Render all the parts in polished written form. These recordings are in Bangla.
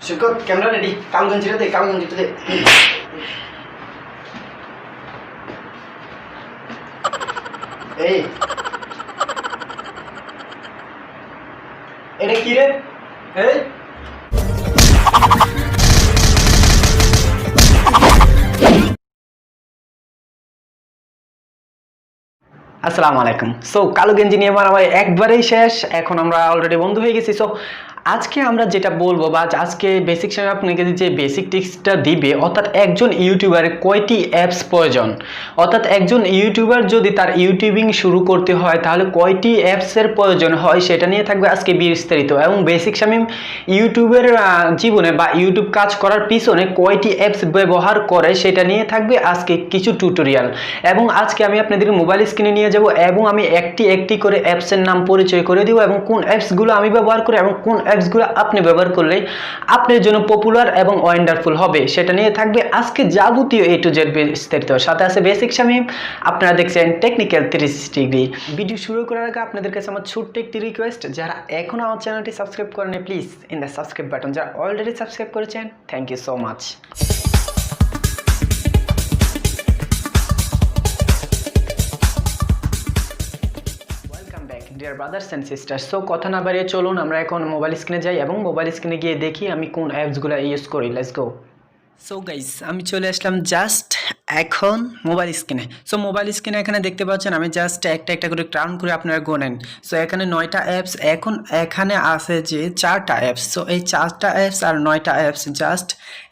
Sukot camera ready. Kamu ganti deh, kamu ganti deh. এই এটা কি রে? এই আসসালামু আলাইকুম। সো কালো গেঞ্জি নিয়ে আমার একবারেই শেষ। এখন আমরা অলরেডি বন্ধু হয়ে গেছি। সো আজকে আমরা যেটা বলবো বা আজকে বেসিক সময় আপনাকে যে বেসিক টিপসটা দিবে, অর্থাৎ একজন ইউটিউবারের কয়টি অ্যাপস প্রয়োজন, অর্থাৎ একজন ইউটিউবার যদি তার ইউটিউবিং শুরু করতে হয় তাহলে কয়টি অ্যাপসের প্রয়োজন হয় সেটা নিয়ে থাকবে আজকে বিস্তারিত। এবং বেসিক সময় ইউটিউবের জীবনে বা ইউটিউব কাজ করার পিছনে কয়টি অ্যাপস ব্যবহার করে সেটা নিয়ে থাকবে আজকে কিছু টিউটোরিয়াল। এবং আজকে আমি আপনাদের মোবাইল স্ক্রিনে নিয়ে যাব এবং আমি একটি করে অ্যাপসের নাম পরিচয় করে দেব এবং কোন অ্যাপসগুলো আমি ব্যবহার করি এবং কোন অ্যাপসগুলো আপনি ব্যবহার করলে আপনার জন্য পপুলার এবং ওয়ান্ডারফুল হবে সেটা নিয়ে থাকবে আজকে যাবতীয় A to Z বিস্তারিত। সাথে আছে বেসিক শামীম, আপনারা দেখছেন টেকনিক্যাল 360 ডিগ্রি। ভিডিও শুরু করার আগে আপনাদের কাছে আমার ছোট্ট একটি রিকোয়েস্ট, যারা এখনো আমার চ্যানেলটি সাবস্ক্রাইব করেনি please in the subscribe button, যারা অলরেডি সাবস্ক্রাইব করেছেন thank you so much. Dear brothers and sisters, so কথা না বাড়িয়ে চলুন আমরা এখন মোবাইল স্ক্রিনে যাই এবং মোবাইল স্ক্রিনে গিয়ে দেখি আমি কোন অ্যাপসগুলো ইউজ করি। Let's go. সো গাইস, আমি চলে আসলাম জাস্ট এখন মোবাইল স্ক্রিনে। সো মোবাইল স্ক্রিনে এখানে দেখতে পাচ্ছেন আমি জাস্ট একটা করে কাউন্ট করে আপনারা গোনেন। সো এখানে 9টা অ্যাপস, এখন এখানে আছে যে 4টা অ্যাপস। সো এই 4টা অ্যাপস আর 9টা অ্যাপস জাস্ট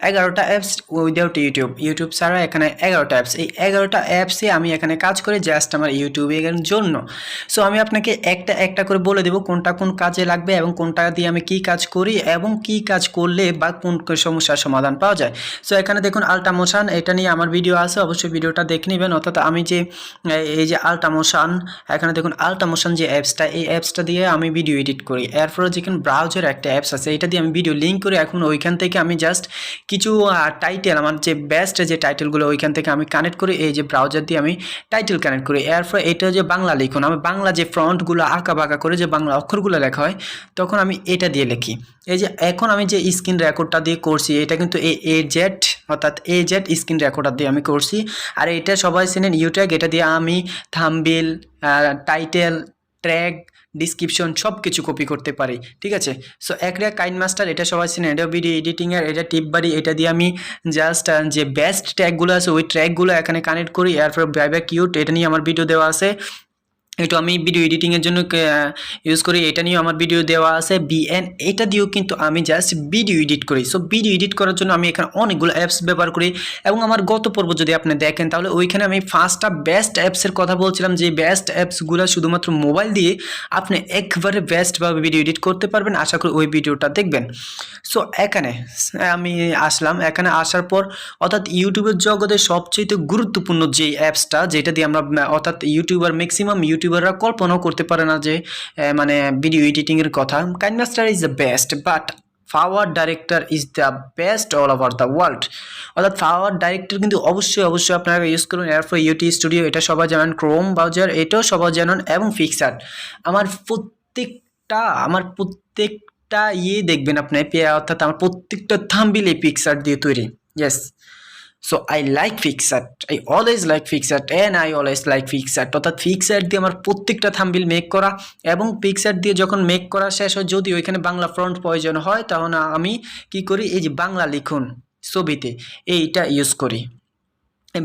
11টা অ্যাপস উইদাউট ইউটিউব ছাড়া এখানে 11টা অ্যাপস। এই 11টা অ্যাপসে আমি এখানে কাজ করি জাস্ট আমার ইউটিউবের জন্য। সো আমি আপনাকে একটা করে বলে দেবো কোনটা কোন কাজে লাগবে এবং কোনটা দিয়ে আমি কি কাজ করি এবং কি কাজ করলে বা কোন সমস্যার সমাধান পাওয়া যায়। সো এখানে দেখুন আল্ট্রা মোশন, এটা নিয়ে আমার ভিডিও আছে, অবশ্যই ভিডিওটা দেখে নেবেন। অর্থাৎ আমি যে এই যে আল্ট্রা মোশন, এখানে দেখুন আল্ট্রা মোশন যে অ্যাপসটা, এই অ্যাপসটা দিয়ে আমি ভিডিও এডিট করি। এরপরে যেখানে ব্রাউজার একটা অ্যাপস আছে, এটা দিয়ে আমি ভিডিও লিঙ্ক করি। এখন ওইখান থেকে আমি জাস্ট কিছু টাইটেল, আমার যে বেস্ট যে টাইটেলগুলো ওইখান থেকে আমি কানেক্ট করি, এই যে ব্রাউজার দিয়ে আমি টাইটেল কানেক্ট করি। এরপরে এটা যে বাংলা লিখুন, আমি বাংলা যে ফ্রন্টগুলো আঁকা বাঁকা করে যে বাংলা অক্ষরগুলো লেখা হয় তখন আমি এটা দিয়ে লিখি। এই যে এখন আমি যে স্ক্রিন রেকর্ডটা দিয়ে করছি এটা কিন্তু AZ অর্থাৎ AZ স্ক্রিন রেকর্ডার দিয়ে আমি করছি। আর এটা সবাই চেনেন ইউট্যাগ, এটা দিয়ে আমি থাম্বনেল, টাইটেল, ট্র্যাগ, ডিসক্রিপশন সব কিছু কপি করতে পারি, ঠিক আছে। সো একটা কাইন মাস্টার, এটা সবাই চেনেন, এটা ভিডিও এডিটিংয়ের, এটা টিপ বাড়ি, এটা দিয়ে আমি জাস্ট যে বেস্ট ট্র্যাকগুলো আছে ওই ট্র্যাকগুলো এখানে কানেক্ট করি। এরপর ব্যাক কিউট, এটা নিয়ে আমার ভিডিও দেওয়া আছে, এটা আমি ভিডিও এডিটিংয়ের জন্য ইউজ করি, এটা নিয়েও আমার ভিডিও দেওয়া আছে। BN, এটা দিয়েও কিন্তু আমি জাস্ট ভিডিও এডিট করি। সো ভিডিও এডিট করার জন্য আমি এখানে অনেকগুলো অ্যাপস ব্যবহার করি এবং আমার গত পর্ব যদি আপনি দেখেন তাহলে ওইখানে আমি 5টা বেস্ট অ্যাপসের কথা বলছিলাম, যে বেস্ট অ্যাপসগুলো শুধুমাত্র মোবাইল দিয়ে আপনি একবারে বেস্টভাবে ভিডিও এডিট করতে পারবেন। আশা করি ওই ভিডিওটা দেখবেন। সো এখানে আমি আসলাম, এখানে আসার পর অর্থাৎ ইউটিউবের জগতে সবচেয়ে গুরুত্বপূর্ণ যে অ্যাপসটা, যেটা দিয়ে আমরা অর্থাৎ ইউটিউবার ম্যাক্সিমাম ইউটিউবাররা কল্পনাও করতে পারে না যে মানে ভিডিও এডিটিংয়ের কথা। KineMaster is the best but power director is the best all over the world. অর্থাৎ পাওয়ার ডাইরেক্টর কিন্তু অবশ্যই আপনারা ইউজ করুন। এরপর ইউটি স্টুডিও, এটা সবাই জানেন, ক্রোম ব্রাউজার এটাও সবাই জানেন, এবং পিক্সার্ট। আমার প্রত্যেকটা দেখবেন আপনি, অর্থাৎ আমার প্রত্যেকটা থাম্বনেল এই পিক্সার্ট দিয়ে তৈরি। Yes, so I like PicsArt, I always like PicsArt and I always like PicsArt. অর্থাৎ পিক্সার্ট দিয়ে আমার প্রত্যেকটা থাম্বনেল মেক করা, এবং পিক্সার্ট দিয়ে যখন মেক করা শেষ হয়, যদি ওইখানে বাংলা ফ্রন্ট প্রয়োজন হয় তখন আমি কি করি, এই যে বাংলা লিখুন ছবিতে এইটা ইউজ করি,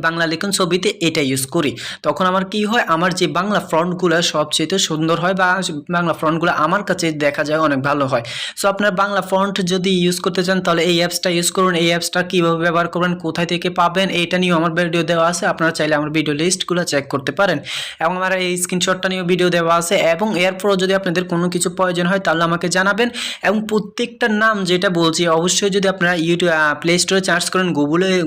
বাংলা লিখুন ছবিতে এটা ইউজ করি। তখন আমার কি হয়, আমার যে বাংলা ফ্রন্টগুলো সবচেয়ে সুন্দর হয় বা বাংলা ফ্রন্টগুলো আমার কাছে দেখা যায় অনেক ভালো হয়। সো আপনার বাংলা ফন্ট যদি ইউজ করতে চান তাহলে এই অ্যাপসটা ইউজ করুন। এই অ্যাপসটা কীভাবে ব্যবহার করবেন, কোথায় থেকে পাবেন, এইটা নিয়েও আমার ভিডিও দেওয়া আছে, আপনারা চাইলে আমার ভিডিও লিস্টগুলো চেক করতে পারেন এবং আমার এই স্ক্রিনশটটা নিয়েও ভিডিও দেওয়া আছে। এবং এরপরও যদি আপনাদের কোনো কিছু প্রয়োজন হয় তাহলে আমাকে জানাবেন। এবং প্রত্যেকটার নাম যেটা বলছি অবশ্যই যদি আপনারা ইউটিউব প্লে স্টোরে সার্চ করেন,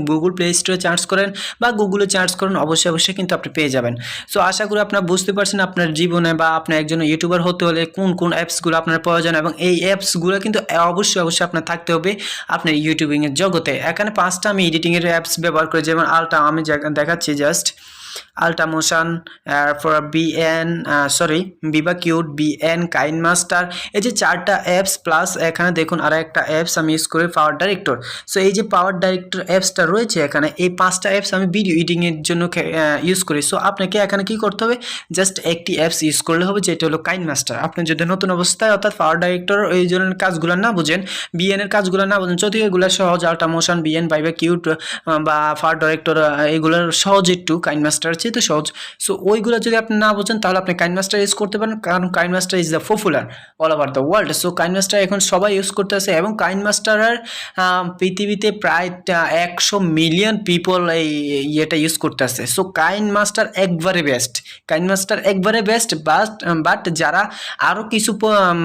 গুগল প্লে স্টোরে সার্চ করেন বা গুগলে সার্চ করুন, অবশ্যই কিন্তু আপনি পেয়ে যাবেন। সো আশা করি আপনারা বুঝতে পারছেন আপনার জীবনে বা আপনি একজন ইউটিউবার হতে হলে কোন অ্যাপসগুলো আপনার প্রয়োজন, এবং এই অ্যাপসগুলো কিন্তু অবশ্যই আপনার থাকতে হবে আপনার ইউটিউবিংয়ের জগতে। এখানে 5টা আমি এডিটিংয়ের অ্যাপস ব্যবহার করি, যেমন আলটা আমি দেখাচ্ছি জাস্ট। আল্ট্রা মোশন, এরপর বিবা কিউট, বিএন, কাইন মাস্টার, এই যে 4টা অ্যাপস প্লাস এখানে দেখুন আর একটা অ্যাপস আমি ইউজ করি পাওয়ার ডাইরেক্টর। সো এই যে পাওয়ার ডাইরেক্টর অ্যাপসটা রয়েছে এখানে, এই 5টা অ্যাপস আমি ভিডিও এডিটিংয়ের জন্য ইউজ করি। সো আপনাকে এখানে কি করতে হবে, জাস্ট একটি অ্যাপস ইউজ করলে হবে, যেটা হলো কাইন মাস্টার। আপনি যদি নতুন অবস্থায় অর্থাৎ পাওয়ার ডাইরেক্টর এই ধরনের কাজগুলো না বুঝেন, বিএন এর কাজগুলো না বুঝেন, যদিও এগুলো সহজ, আল্ট্রা মোশন, বিএন, বিবা কিউট বা পাওয়ার ডাইরেক্টর এগুলোর সহজ, একটু কাইন মাস্টার চেয়ে তো সহজ। সো ওইগুলো যদি আপনি না বোঝেন তাহলে আপনি কাইন মাস্টার ইউজ করতে পারেন, কারণ KineMaster is the popular all over the world. So KineMaster এখন সবাই ইউজ করতেছে এবং কাইন মাস্টারের পৃথিবীতে প্রায় 100 মিলিয়ন পিপল এই ইয়েটা ইউজ করতেছে। সো কাইন মাস্টার একবারে বেস্ট, কাইন মাস্টার একবারে বেস্ট। বাট যারা আরও কিছু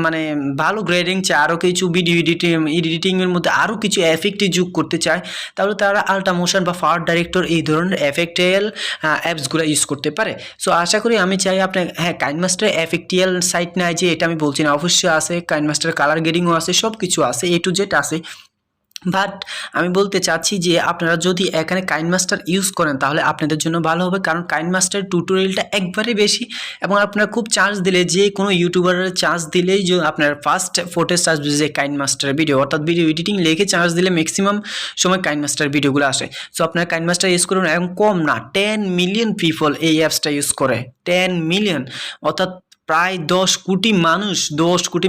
মানে ভালো গ্রেডিং চায়, আরও কিছু ভিডিও এডিটিংয়ের মধ্যে আরও কিছু এফেক্টে যোগ করতে চায়, তাহলে তারা আল্ট্রা মোশন বা পাওয়ার ডাইরেক্টর এই ধরনের এফেক্টিয়াল অ্যাপসগুলো ইউজ করতে পারে। সো আশা করি আমি চাই আপনি, হ্যাঁ কাইন মাস্টার এফেক্টিয়াল সাইট নাই যে এটা আমি বলছি না, অবশ্যই আছে। কাইন মাস্টার কালার গ্রেডিংও আছে, সব কিছু আছে, A to Z আছে। বাট আমি বলতে চাচ্ছি যে আপনারা যদি এখানে কাইন মাস্টার ইউজ করেন তাহলে আপনাদের জন্য ভালো হবে, কারণ কাইন মাস্টার টিউটোরিয়ালটা একবারে বেশি এবং আপনারা খুব চার্জ দিলে, যে কোনো ইউটিউবারের চার্জ দিলেই যে আপনার ফার্স্ট ফুটেজ আসবে যে কাইন মাস্টারের ভিডিও, অর্থাৎ ভিডিও এডিটিং লিখে চার্জ দিলে ম্যাক্সিমাম সময় কাইন মাস্টার ভিডিওগুলো আসে। সো আপনারা কাইন মাস্টার ইউজ করুন, এবং কম না 10 মিলিয়ন পিপল এই অ্যাপসটা ইউজ করে, 10 মিলিয়ন, অর্থাৎ প্রায় 10 কোটি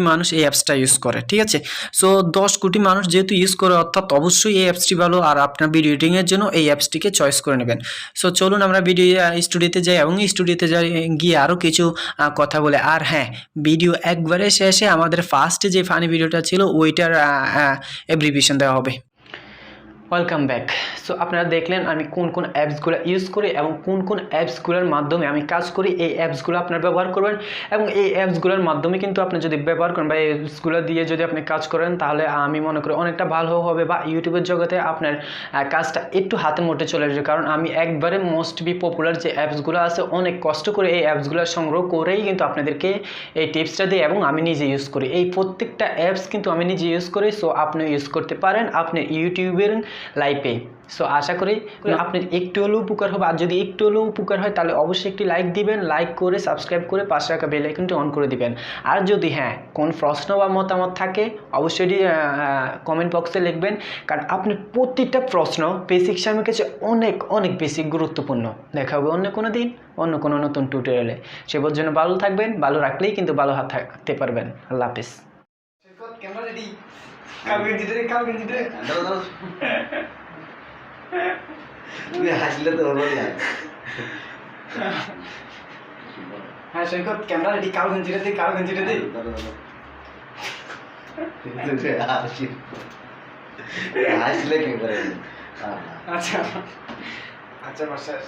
মানুষ এই অ্যাপসটা ইউজ করে, ঠিক আছে। সো 10 কোটি মানুষ যেহেতু ইউজ করে, অর্থাৎ অবশ্যই এই অ্যাপসটি ভালো, আর আপনার ভিডিও এডিটিংয়ের জন্য এই অ্যাপসটিকে চয়েস করে নেবেন। সো চলুন আমরা ভিডিও স্টুডিওতে যাই এবং স্টুডিওতে গিয়ে আরও কিছু কথা বলে। আর হ্যাঁ, ভিডিও একবারে শেষে আমাদের ফার্স্টে যে ফানি ভিডিওটা ছিল ওইটার অ্যাব্রিভিয়েশন দেওয়া হবে। Welcome back. সো আপনারা দেখলেন আমি কোন কোন অ্যাপসগুলো ইউজ করি এবং কোন কোন অ্যাপসগুলোর মাধ্যমে আমি কাজ করি। এই অ্যাপসগুলো আপনারা ব্যবহার করবেন এবং এই অ্যাপসগুলোর মাধ্যমে কিন্তু আপনি যদি ব্যবহার করেন বা এই অ্যাপসগুলো দিয়ে যদি আপনি কাজ করেন, তাহলে আমি মনে করি অনেকটা ভালো হবে, বা ইউটিউবের জগতে আপনার কাজটা একটু হাতে মোটে চলে আসবে। কারণ আমি একবারে মোস্ট পপুলার যে অ্যাপসগুলো আছে, অনেক কষ্ট করে এই অ্যাপসগুলো সংগ্রহ করেই কিন্তু আপনাদেরকে এই টিপসটা দিই এবং আমি নিজে ইউজ করি। এই প্রত্যেকটা অ্যাপস কিন্তু আমি নিজে ইউজ করি। সো আপনি ইউজ করতে পারেন আপনার ইউটিউবের লাইফে। সো আশা করি আপনার একটু হলেও উপকার হবে, আর যদি একটু হলেও উপকার হয় তাহলে অবশ্যই একটি লাইক দিবেন, লাইক করে সাবস্ক্রাইব করে পাশে রাখা বেল আইকনটি অন করে দিবেন। আর যদি কোন প্রশ্ন বা মতামত থাকে অবশ্যই কমেন্ট বক্সে লিখবেন, কারণ আপনার প্রতিটা প্রশ্ন বেসিক আমার কাছে অনেক অনেক বেশি গুরুত্বপূর্ণ। দেখা হবে অন্য কোনো দিন অন্য কোনো নতুন টিউটোরিয়ালে। সে পর্যন্ত ভালো থাকবেন, ভালো রাখলেই কিন্তু ভালো থাকতে পারবেন। আল্লাহ হাফেজ। তুই হাসলে তো হলো না। হ্যাঁ সৈকত, ক্যামেরা রেডি, কালো গঞ্জিটা দে, কালো গঞ্জিটা দে। হাসলে কি করে? আচ্ছা আচ্ছা বাসায়